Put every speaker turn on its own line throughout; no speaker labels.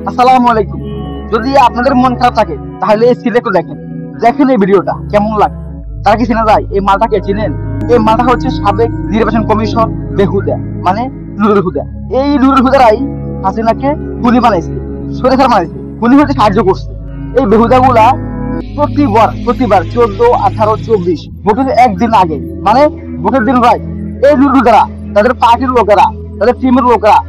আসসালামু আলাইকুম। যদি আপনাদের মন খারাপ থাকে তাহলে এই সিলেক্ট দেখেন, দেখেন এই ভিডিওটা কেমন লাগে। তারা কি চেনা যায়? এই মালটাকে চিনেন? এই মালটা হচ্ছে সাবেক নির্বাচন কমিশন বেহুদা, মানে নুরুল হুদা। এই নুরুল হুদারাই হাসিনাকে খুনি বানাইছে, সরেসার বানাইছে, খুনি হতে সাহায্য করছে। এই বেহুদা গুলা প্রতিবার 14, 18, 24 ভোটের একদিন আগে, মানে ভোটের দিন রায়, এই নুরুল হুদারা তাদের পার্টির লোকেরা, তাদের টিমের লোকেরা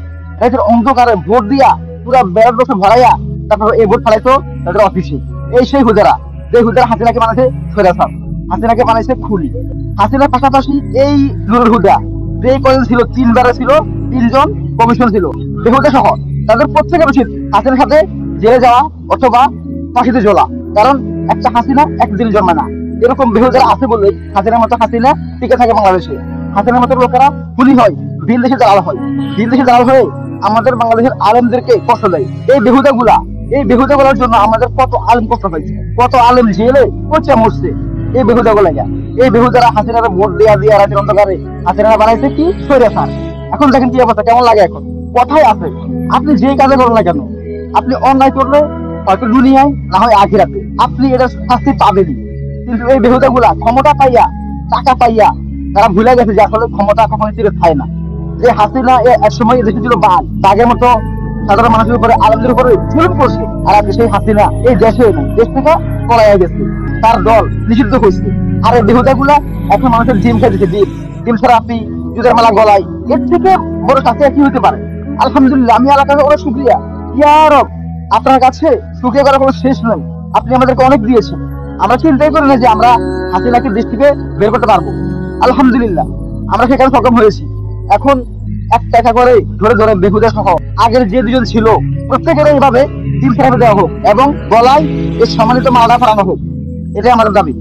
তাদের অন্ধকারে ভোট দিয়া পুরা ব্যালট বক্সে ভরাইয়া তারপর এই ভোট ফেলাইতো তাদের অফিসে। এই সেই হুদারা, যে হুদারা হাসিনাকে বানাইছে সরেসার, হাসিনাকে বানাইছে খুনি। হাসিনার পাশাপাশি এই নুরুল হুদা যে কয়েকজন ছিল, 3বারে ছিল, 3জন কমিশন ছিল বেহুদা সহ, তাদের প্রত্যেকের উচিত হাসিনার সাথে জেলে যাওয়া অথবা ফাঁসিতে ঝোলা। কারণ একটা হাসিনা একদিন জন্মে না। এরকম বেহুদারা আছে বলেই হাসিনার মতো হাসিনা টিকে থাকে বাংলাদেশে। হাসিনার মতো লোকেরা খুনি হয়, ভিন দেশে দালাল হয়, ভিন দেশে দালাল হয়ে আমাদের বাংলাদেশের আলেমদেরকে কষ্ট দেয়। এই বেহুদা গুলার জন্য আমাদের কত আলেম কষ্ট পাইছে, কত আলেম জেলে পচে মরছে এই বেহুদা গুলা। এই বেহুদারা হাসিনার ভোট দিয়া দিয়া রাতের অন্ধকারে হাসিনারা বানাইছে কি সৈরাচার। এখন দেখেন কি অবস্থা, কেমন লাগে। এখন কথাই আছে, আপনি যে কাজে করেন না কেন, আপনি অন্যায় করলে হয়তো দুনিয়ায় না হয় আখিরাতে আপনি এটা শাস্তি পাবেনই। কিন্তু এই বেহুদা গুলা ক্ষমতা পাইয়া, টাকা পাইয়া তারা ভুলে গেছে যে আসলে ক্ষমতা কখনো চিরে থাকে না। যে হাসিনা এক সময় দেশে ছিল বাঘের মতো সাধারণ মানুষের উপরে, আলেমদের উপরে জুলুম করছে, আর আজকে সেই হাসিনা এই দেশে নেই, দেশ থেকে পলাইয়া গেছে, তার দল নিষিদ্ধ হয়েছে। আর এই বেহুদা গুলা এখন মানুষের ডিম খেয়ে দিচ্ছে, ডিম ছাড়া আপনি জুতার মালা গলায়, এর থেকে বড় শাস্তি কি হতে পারে? আলহামদুলিল্লাহ, আমি আল্লাহর কাছে অনেক শুকরিয়া, ইয়া রব, আপনার কাছে শুকরিয়া করার কোনো শেষ নেই। আপনি আমাদেরকে অনেক দিয়েছেন। আমরা চিন্তাই করি না যে আমরা হাসিনাকে দেশ থেকে বের করতে পারবো। আলহামদুলিল্লাহ, আমরা সেখানে সক্ষম হয়েছি। এখন একটা একটা করে ধরে ধরে বেহুদা সহ আগের যে দুজন ছিল প্রত্যেকের এইভাবে ডিম ছাড়া দেওয়া হোক এবং গলায় এই সম্মানিত মালাটা পরানো হোক, এটাই আমাদের দাবি।